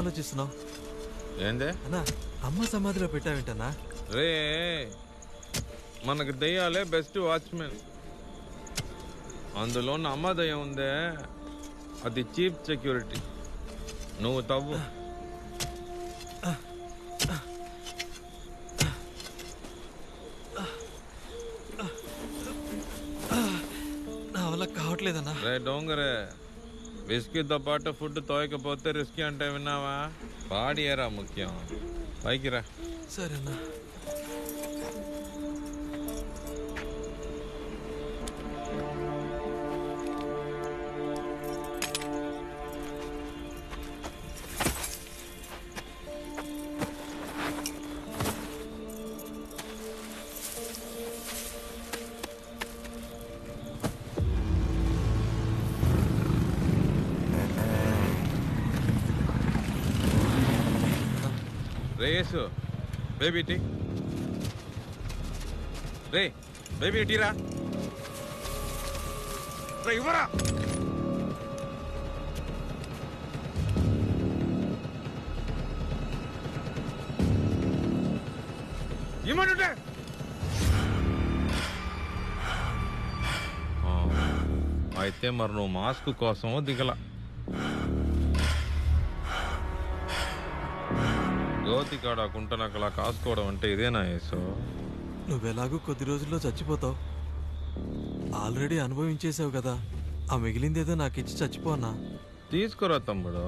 ఆలోచిస్తున్నావు? ఏందే అన్నా, అమ్మ సమాధిలో పెట్టావేంటన్నా? రే, మనకు దెయ్యాలే బెస్ట్ వాచ్మెన్. అందులో ఉన్న అమ్మ దయ్యం ఉందే, అది చీప్ సెక్యూరిటీ. నువ్వు తవ్వు. నా వల్ల కావట్లేదన్నా. రే డోంగరే, విస్కీతో పాటు ఫుడ్ తోయకపోతే రిస్కీ అంటే విన్నావా? బాడీ ఏరా ముఖ్యం. పైకి రా. సరేనా. రేసు బేబీ టీ. రే బేబీ టీరా. రే ఇవ్వరా. ఇవ్వమంటుంటే. అయితే మరి నువ్వు మాస్క్ కోసమో దిగల. గోతికాడ కుంటనకలా కాసుకోవడం అంటే ఇదేనా యేసు? నువ్వెలాగూ కొద్ది రోజుల్లో చచ్చిపోతావు. ఆల్రెడీ అనుభవించేసావు కదా, ఆ మిగిలిందేదో నాకిచ్చి చచ్చిపో అన్నా. తీసుకురా తమ్ముడు,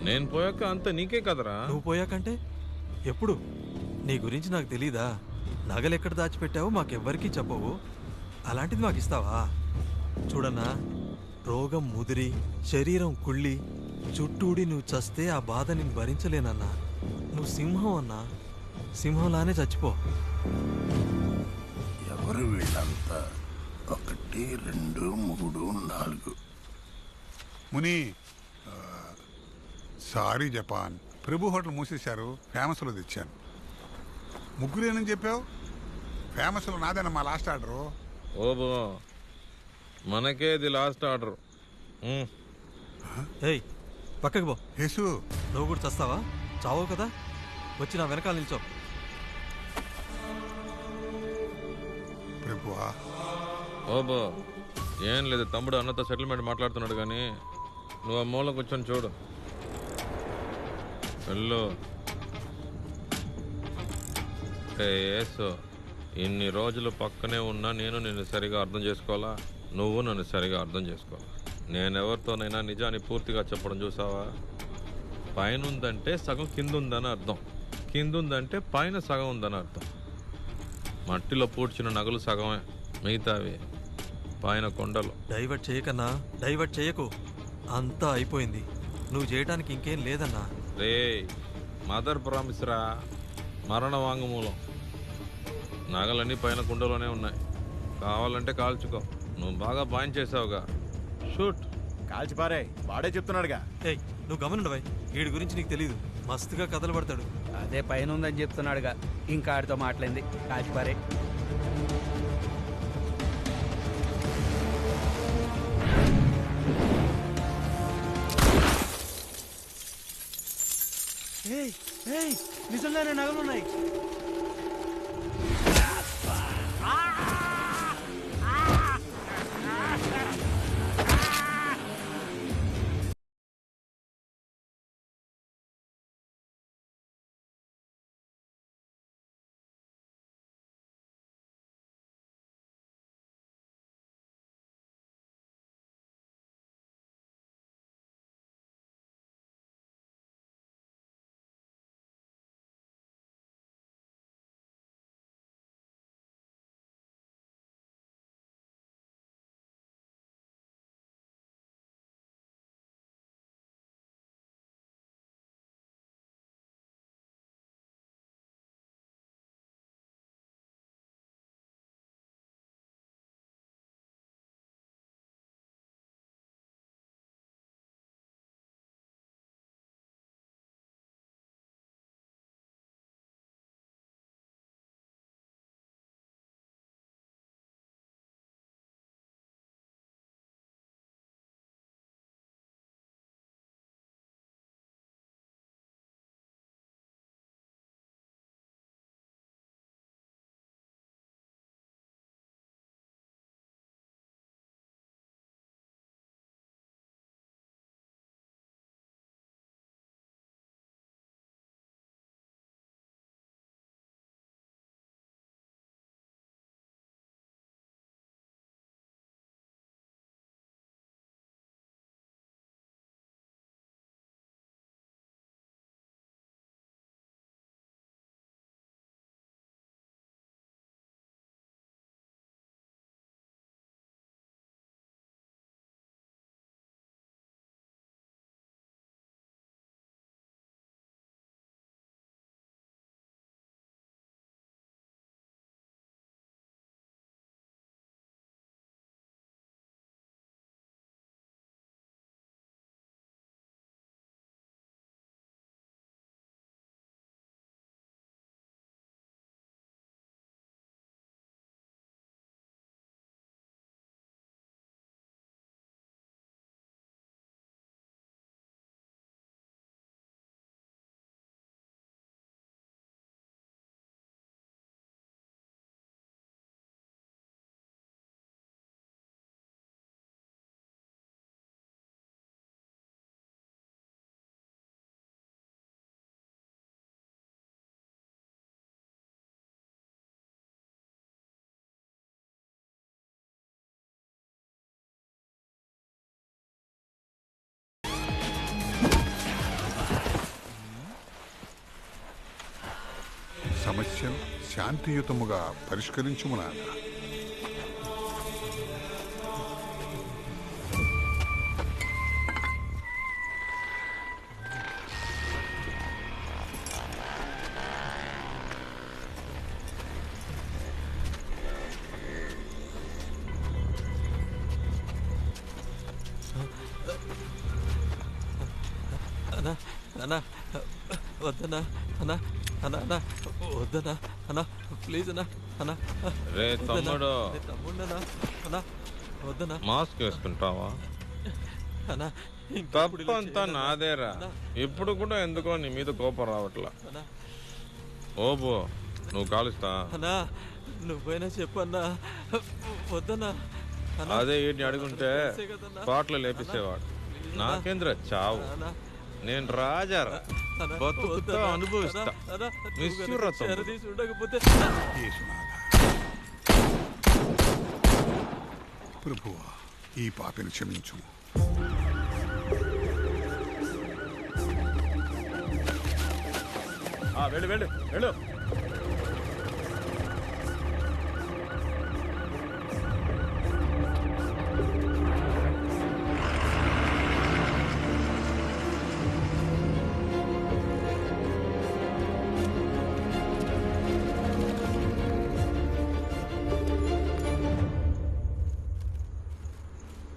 నేను పోయాక అంత నీకే కదరా. నువ్వు పోయాకంటే ఎప్పుడు? నీ గురించి నాకు తెలీదా? నగలెక్కడ దాచిపెట్టావో మాకెవ్వరికీ చెప్పవు, అలాంటిది మాకు ఇస్తావా? చూడన్నా, రోగం ముదిరి శరీరం కుళ్ళి చుట్టూడి నువ్వు చస్తే ఆ బాధ నేను భరించలేనన్నా. నువ్వు సింహం అన్నా, సింహంలానే చచ్చిపో. ఎవరు వీళ్ళంతా? 1 2 3 4. ముని, సారీ జపాన్, ప్రభు హోటల్ మూసేశారు, ఫేమస్లో తెచ్చాను. ముగ్గురేనని చెప్పావు? ఫేమస్లో నాదేనా మా లాస్ట్ ఆర్డరు. ఓబో, మనకేది లాస్ట్ ఆర్డర్. ఏయ్, పక్కకు పో. యేసు, నువ్వు కూడా చస్తావా? చావవు కదా, వచ్చి నా వెనకాల నిల్చో. ప్రభువా. ఓబో, ఏం లేదు తమ్ముడు అన్నతో సెటిల్మెంట్ మాట్లాడుతున్నాడు కానీ నువ్వు ఆ మూల కూర్చొని చూడు. వెళ్ళు. ఏసో, ఇన్ని రోజులు పక్కనే ఉన్నా నేను నిన్ను సరిగా అర్థం చేసుకోవాలా, నువ్వు నన్ను సరిగా అర్థం చేసుకోవాలా. నేనెవరితోనైనా నిజాన్ని పూర్తిగా చెప్పడం చూసావా? పైన ఉందంటే సగం కింద ఉందని అర్థం, కింద ఉందంటే పైన సగం ఉందని అర్థం. మట్టిలో పూడ్చిన నగలు సగమే, మిగతావి పైన కొండలు. డైవర్ట్ చేయకన్నా, డైవర్ట్ చేయకు. అంతా అయిపోయింది, నువ్వు చేయడానికి ఇంకేం లేదన్నా. రే, మదర్ ప్రామిస్ రా, మరణ వాంగ్మూలం. నగలన్నీ పైన కుండలోనే ఉన్నాయి, కావాలంటే కాల్చుకో. నువ్వు బాగా పాయింట్ చేసావుగా, షూట్. కాల్చిపారే, వాడే చెప్తున్నాడుగా. ఏయ్, నువ్వు గమనుండవై, వీడి గురించి నీకు తెలీదు, మస్తుగా కథలు పడతాడు. అదే పైన ఉందని చెప్తున్నాడుగా, ఇంకా ఆడితో మాట్లాడింది. కాల్చిపారే. నిజంగానే నగలున్నాయి. సమస్యను శాంతియుతముగా పరిష్కరించుము నాయనా. అన్నా అన్నా వద్దన్నా అన్నా అన్నా అన్నా వద్దన్నా అన్నా ప్లీజ్ అన్నా అన్నా రే తమ్ముడు, తమ్ముడన్నా అన్నా వద్దన్నా మాస్క్ వేసుకుంటావా? అన్నా తప్పంతా నాదేరా. ఇప్పుడు కూడా ఎందుకో నీ మీద కోపం రావట్లా. ఓబో, నువ్వు కాలుస్తా? అన్నా నువ్వైనా చెప్పన్నా వద్దన్నా. అదే వీటిని అడుగుంటే పాటలు లేపిసేవాడు. నాకేంద్ర చావు, నేను రాజారా, బతుకుతా అనుభవిస్తా. ఉండకపోతే యేసునాథా, ప్రభువా ఈ పాపిని క్షమించు. వెళ్ళు వెళ్ళు వెళ్ళు.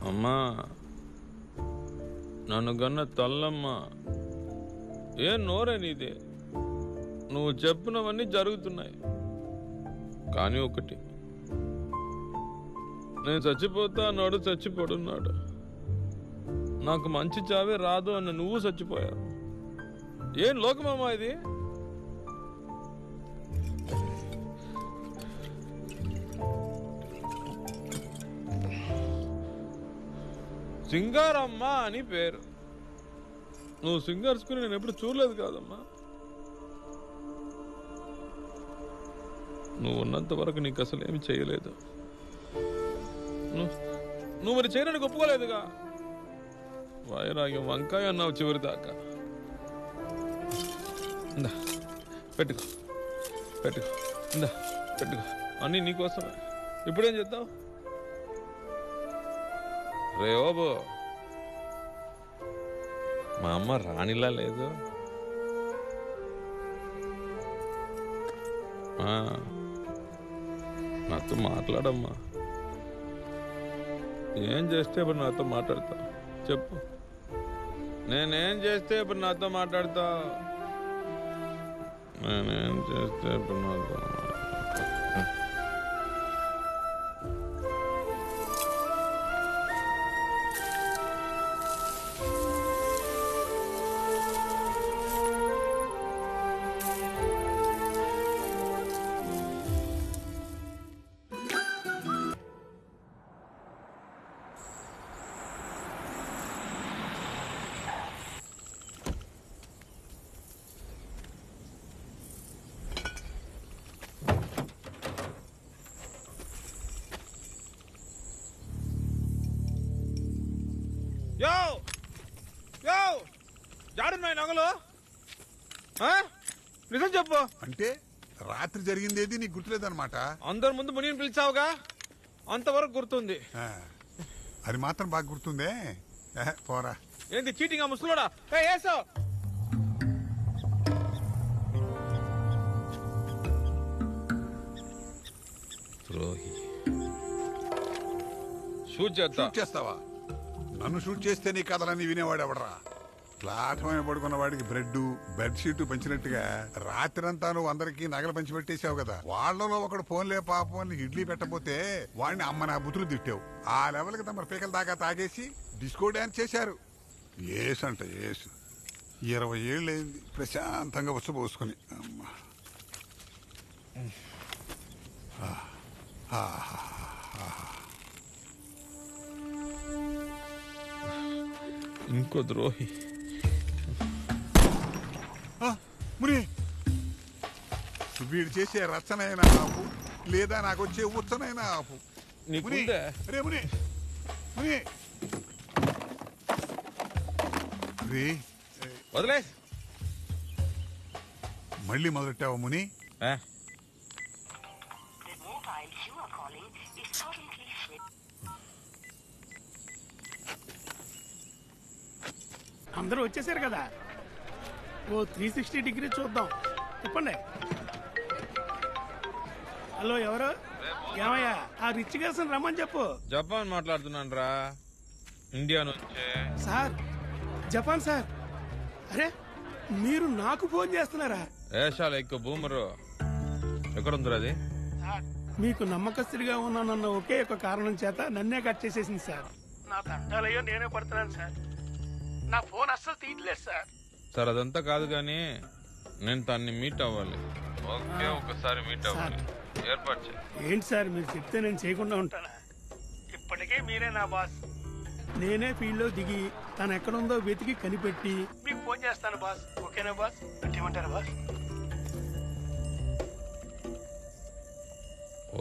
అమ్మా, నన్ను గన్న తల్లమ్మ, ఏం నోరే నీదే? నువ్వు చెప్పినవన్నీ జరుగుతున్నాయి. కానీ ఒకటి, నేను చచ్చిపోతా అన్నాడు, చచ్చిపోడున్నాడు. నాకు మంచి చావే రాదు అన్న నువ్వు చచ్చిపోయావు. ఏం లోకమమ్మా ఇది? సింగారమ్మ అని పేరు. నువ్వు సింగార్స్కుని నేను ఎప్పుడు చూడలేదు కాదమ్మా. నువ్వు ఉన్నంత వరకు నీకు అసలు ఏమి చేయలేదు. నువ్వు మరి చేయడానికి ఒప్పుకోలేదుగా. వైరాగ్యం వంకాయ అన్నావు చివరి దాకా. ఇందా పెట్టుకో, పెట్టుకో, ఇందా పెట్టుకో, అన్నీ నీకోసమే. ఇప్పుడేం చేద్దావు? రే ఓబో, మా అమ్మ రాణిలా లేదు. నాతో మాట్లాడమ్మా. ఏం చేస్తే ఇప్పుడు నాతో మాట్లాడతావు చెప్పు. నేనేం చేస్తే ఇప్పుడు నాతో మాట్లాడతావు? నేనేం చేస్తే ఇప్పుడు నాతో జాడున్నాయి నగలు? నిజం చెప్పు. అంటే రాత్రి జరిగిందేది నీకు గుర్తులేదన్నమాట. అందరి ముందు మునిని పిలిచావుగా, అంతవరకు గుర్తుంది. అది మాత్రం బాగా గుర్తుందే. పోరా. ఏంది చీటింగ్ ఆ ముసలోడా? ఏసో ద్రోహి. షూట్ చేస్తావా? నన్ను షూట్ చేస్తే నీ కథలన్నీ వినేవాడు ఎవడరా? ప్లాట్ఫామ్ పడుకున్న వాడికి బ్రెడ్ బెడ్షీట్ పంచినట్టుగా రాత్రంతా నువ్వు అందరికి నగలు పంచిపెట్టేశావు కదా. వాళ్లలో ఒకడు ఫోన్లే పాపం అని ఇడ్లీ పెట్టబోతే వాడిని అమ్మ నా బుతులు తిట్టావు. ఆ లెవెల్కి తమ పీకల దాకా తాగేసి డిస్కో డాన్స్ చేశారు. ఏసంట ఏసు 20 ఏళ్ళైంది ప్రశాంతంగా వచ్చపోసుకుని. అమ్మా ఇంకో ద్రోహి. ముని, వీడు చేసే రచ్చనైనా ఆపు, లేదా నాకు వచ్చే ఉచ్చనైనా ఆపు. ముని, రే ముని, ముని, రే వదిలే. మళ్ళీ మొదలెట్టావా ముని? అందరూ వచ్చేసారు కదా, ఓ 360 డిగ్రీ చూద్దాం. చెప్పండి. హలో, ఎవరు? ఏమయ్యా, ఆ రిచ్ గర్ల్స్ రమ్మని చెప్పు. జపాన్ మాట్లాడుతున్నాను రా, ఇండియా నుంచే. Sir, Japan sir. అరే, మీరు నాకు ఫోన్ చేస్తున్నారా? ఏషాలు ఎక్కువ బూమరు. ఎక్కడ ఉందిరా అది? సార్, మీకు నమ్మకస్తుడిగా ఉన్నానన్న ఒకే ఒక కారణం చేత నన్నే కట్ చేసేసింది సార్. నా తంటాలయ్యో నేనే పడుతున్నాను సార్. నా ఫోన్ అస్సలు తీయట్లేదు సార్. సార్ అదంతా కాదు కానీ నేను తన్ని మీట్ అవ్వాలి. ఓకే, ఒకసారి మీట్ అవ్వాలి. ఏర్పాటు చేయి. ఏంటి సార్, మీరు చెప్తే నేను చేయకుండా ఉంటానా? ఇప్పటికే మీరే నా బాస్. నేనే ఫీల్డ్ లో దిగి తను ఎక్కడుందో వెతికి కనిపెట్టి మీకు ఫోన్ చేస్తాను బాస్. ఓకేనా బాస్? పెట్టేమంటారా బాస్?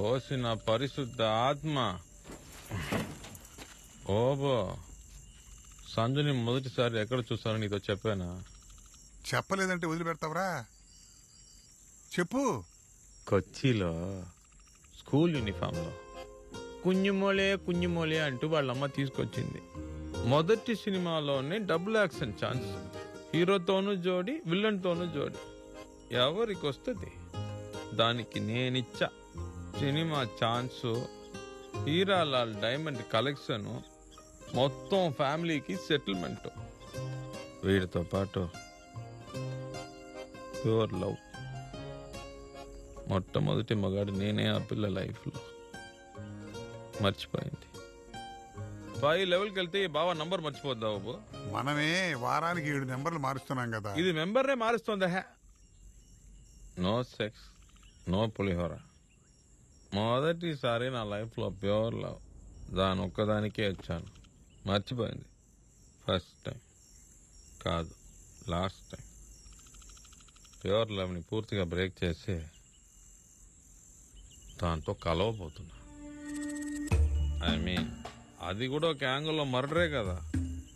ఓసి నా పరిశుద్ధ ఆత్మ. ఓబో, సంజుని మొదటిసారి ఎక్కడ చూసాను నీతో చెప్పానా? చెప్పలేదంటే వదిలిపెడతావరా? చెప్పు. కొచ్చిలో స్కూల్ యూనిఫామ్ లో కుഞ്ഞുమోలే అంటూ వాళ్ళమ్మ తీసుకొచ్చింది. మొదటి సినిమాలోనే డబుల్ యాక్షన్ ఛాన్స్. హీరోతోనూ జోడి, విలన్ తోనూ జోడి. ఎవరికి వస్తుంది? దానికి నేనిచ్చా cinema chance, Hiralal diamond collection, మొత్తం ఫ్యామిలీకి సెటిల్మెంట్. వీడితో పాటు ప్యూర్ లవ్. మొట్టమొదటి మగాడు నేనే ఆ పిల్ల లైఫ్లో. మర్చిపోయింది. 5 లెవెల్కి వెళ్తే ఈ బావ నంబర్ మర్చిపోద్దా బాబు? మనమే వారానికి 7 నెంబర్లు మారుస్తున్నాం కదా. ఇది మెంబర్నే మారుస్తుందా? నో సెక్స్, నో పులిహోర. మొదటిసారి నా లైఫ్లో ప్యూర్ లవ్. దాని ఒక్కదానికే వచ్చాను. మర్చిపోయింది. ఫస్ట్ టైం కాదు, లాస్ట్ టైం. ప్యూర్ లవ్ని పూర్తిగా బ్రేక్ చేసి దాంతో కలవబోతున్నా. ఐ మీన్ అది కూడా ఒక యాంగిల్లో మర్డరే కదా.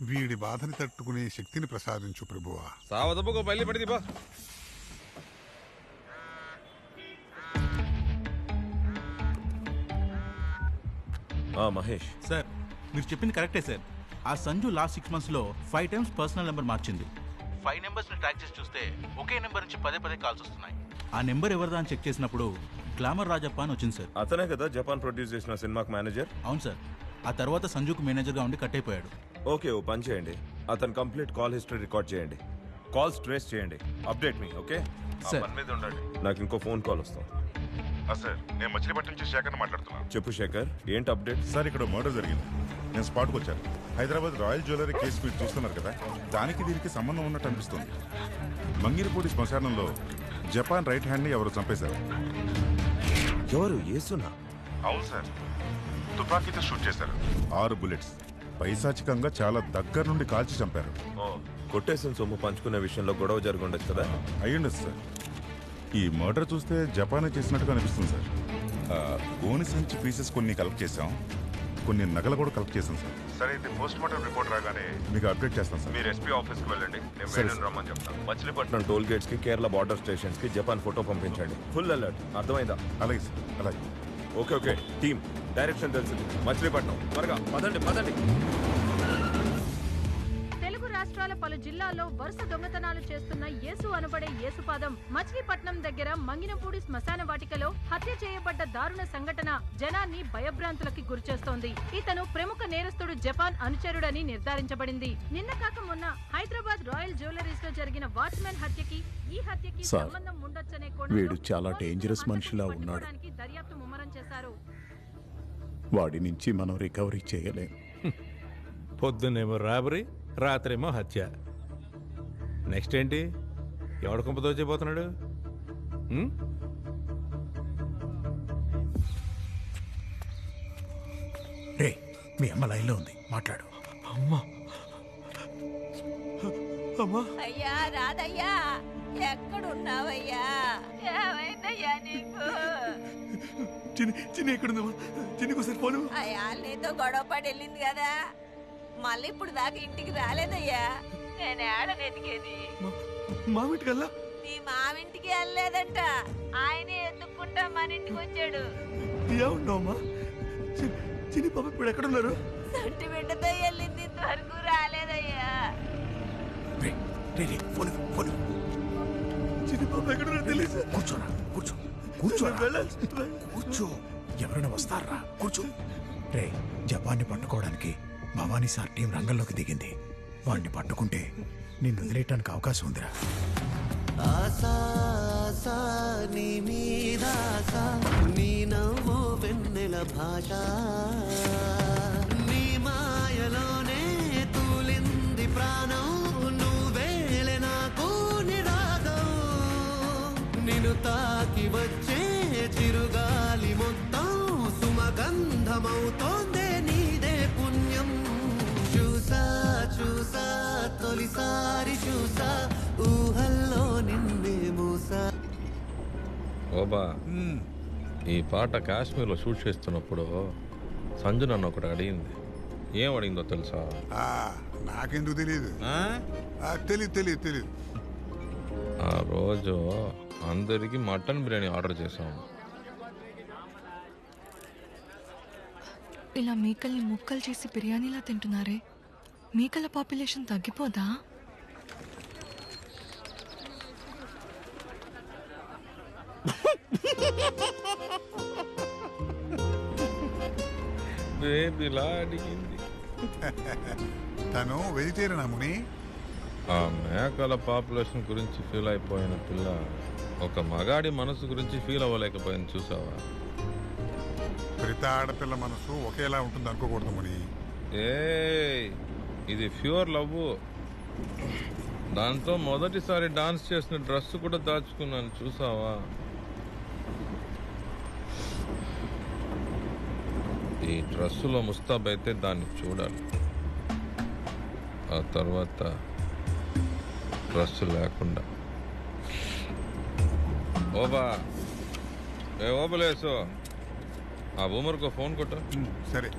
వీడి బాధని తట్టుకునే శక్తిని ప్రసాదించు ప్రభువా. సావదప్పుకో బయలు పడింది బా. మహేష్ సార్, మీరు చెప్పింది కరెక్టే సార్. ఆ Sanju last 6 monthsలో 5 times personal number మార్చింది. 5 నెంబర్స్ని ట్రాక్ చేసి చూస్తే ఒకే నెంబర్ నుంచి పదే కాల్స్ వస్తున్నాయి. ఆ నెంబర్ ఎవరిదా అని చెక్ చేసినప్పుడు గ్లామర్ రాజప్ప అని వచ్చింది సార్. అతనే కదా జపాన్ ప్రొడ్యూస్ చేసిన సినిమాకి మేనేజర్? అవును సార్. ఆ తర్వాత సంజుకు మేనేజర్గా ఉండి కట్ అయిపోయాడు. ఓకే, ఓ పని చేయండి, అతను కంప్లీట్ కాల్ హిస్టరీ రికార్డ్ చేయండి, కాల్స్ ట్రేస్ చేయండి, అప్డేట్ మీ. Okay sir. పని మీద ఉండండి. నాకు ఇంకో ఫోన్ కాల్ వస్తాం. సార్, నేను మచిలీపట్నం నుంచి శేఖర్ మాట్లాడుతున్నాను. చెప్పు శేఖర్, ఏంటి అప్డేట్? సార్, ఇక్కడ మర్డర్ జరిగింది. నేను స్పాట్కి వచ్చాను. హైదరాబాద్ రాయల్ జ్యువెలరీ కేసు మీరు చూస్తున్నారు కదా, దానికి దీనికి సంబంధం ఉన్నట్టు అనిపిస్తుంది. మంగిరిపూడి శ్మశానంలో జపాన్ రైట్ హ్యాండ్ని ఎవరు చంపేశారు. ఎవరు? యేసునా? అవును సార్, తుపాకీతో షూట్ చేశారు. 6 bullets. పైశాచికంగా చాలా దగ్గర నుండి కాల్చి చంపారు. కొట్టేసిన సొమ్ము పంచుకునే విషయంలో గొడవ జరుగుండొచ్చు కదా? అయ్యుండదు సార్. ఈ మర్డర్ చూస్తే జపానే చేసినట్టుగా అనిపిస్తుంది సార్. గోని సంచి పీసెస్ కొన్ని కలెక్ట్ చేసాం, కొన్ని నగలు కూడా కలెక్ట్ చేసాం సార్. సరే, అయితే పోస్ట్ మార్టం రిపోర్ట్ రాగానే మీకు అప్డేట్ చేస్తాను సార్. మీరు ఎస్పీ ఆఫీస్కి వెళ్ళండి, నేను సరే, వేణుని రమ్మని చెప్తాను. మచిలీపట్నం టోల్ గేట్స్ కి, కేరళ బార్డర్ స్టేషన్స్ కి జపాన్ ఫోటో పంపించండి. ఫుల్ అలర్ట్, అర్థమైందా? అలాగే సార్, అలాగే. ఓకే టీమ్, డైరెక్షన్ తెలిసింది. మచిలీపట్నం, త్వరగా పదండి. తెలుగు రాష్ట్రాల పలు జిల్లాల్లో వరుస దొంగతనాలు చేస్తున్న యేసు అనబడే యేసుపాదం మచిలీపట్నం దగ్గర మంగినపూడి శ్మశాన వాటికలో హత్య చేయబడ్డ దారుణ సంఘటన జనాన్ని భయభ్రాంతులకి గురిచేస్తోంది. ఇతను ప్రముఖ నేరస్తుడు జపాన్ అనుచరుడని నిర్ధారించబడింది. నిన్న కాక మొన్న హైదరాబాద్ రాయల్ జ్యువెలరీస్ లో జరిగిన వాచ్మెన్ హత్యకి ఈ హత్యకి సంబంధం ఉండొచ్చనే వీడు చాలా డేంజరస్ మనిషిలా ఉన్నాడు. దర్యాప్తు ముమ్మరం చేశారు. వాడి నుంచి మనం రికవరీ చేయలేం. పొద్దున్నేమో రాబరీ, రాత్రేమో హత్య. నెక్స్ట్ ఏంటి? ఎవడ కుంప దోచైపోతున్నాడు? రే, మీ అమ్మ లైన్లో ఉంది, మాట్లాడు. అమ్మా, అమ్మా, అయ్యా రాదయ్యా, ఎక్కడున్నావయ్యా? ఏమైందయ్యా నీకు? చిన్ని ఎక్కడుందమ్మా? చిన్ని ఒకసారి పోను. అయ్యా నీతో గొడవ పడి వెళ్ళింది కదా, మళ్ళీ ఇప్పుడు దాకా ఇంటికి రాలేదయ్యా. నేను ఏడ వెతికేది? మా ఇంటికల్లా నీ మావింటికి వెళ్ళలేదంట, ఆయనే ఎత్తుక్కుంటా మన ఇంటికి వచ్చాడు. ఏమున్నావమ్మా? చిన్ని పాప ఇప్పుడు ఎక్కడున్నారు? సంటి బిడ్డతో వెళ్ళింది, ఇంతవరకు రాలేదయ్యా. చిన్ని పాప ఎక్కడున్నారు తెలియదు. కూర్చోరా, కూర్చో, కూర్చో. ఎవరైనా వస్తారా? కూర్చో. రే, జపాన్ని పట్టుకోవడానికి భవానీ సార్ టీం రంగంలోకి దిగింది. వాడిని పట్టుకుంటే నిన్ను వదిలేయటానికి అవకాశం ఉందిరా. ఆశా ఆశా నీ మీద ఆశా, నీ నవ్వు వెన్నెల భాష, నీ మాయలోనే తూలింది ప్రాణం, నువ్వేలే నాకు నిరాగం, నిన్ను తాకి వచ్చే చిరుగాలి మొత్తం సుమగంధమవుతోందే నీదే పుణ్యం. చూసా చూసా తొలిసారి చూసా, ఊహల్లో నిన్నే మూసా. ఓబా, ఈ పాట కాశ్మీర్లో షూట్ చేస్తున్నప్పుడు సంజు నన్ను ఒకటి అడిగింది. ఏం అడిగిందో తెలుసా? నాకెందుకు తెలియదు. తెలియదు. ఆ రోజు అందరికి మటన్ బిర్యానీ ఆర్డర్ చేసాము. ఇలా మేకల్ని ముక్కలు చేసి బిర్యానీలా తింటున్నారే, మేకల పాపులేషన్ తగ్గిపోదా? ఇలా అడిగింది. తను వెజిటేరియన్ అమ్ముని. ఆ మేకల పాపులేషన్ గురించి ఫీల్ అయిపోయిన పిల్ల ఒక మగాడి మనసు గురించి ఫీల్ అవ్వలేకపోయింది. చూసావా? ప్రతి ఆడపిల్ల మనసు ఒకేలా ఉంటుంది అనుకోకూడదు ముని. ఇది ప్యూర్ లవ్. దాంతో మొదటిసారి డాన్స్ చేసిన డ్రెస్ కూడా దాచుకున్నాను. చూసావా? ఈ డ్రెస్సులో ముస్తాబ్ అయితే దాన్ని చూడాలి. ఆ తర్వాత డ్రెస్సు లేకుండా. ఓబా, ఓబలేసు, ఆ బూమర్కో ఫోన్ కొట్టు. సరే.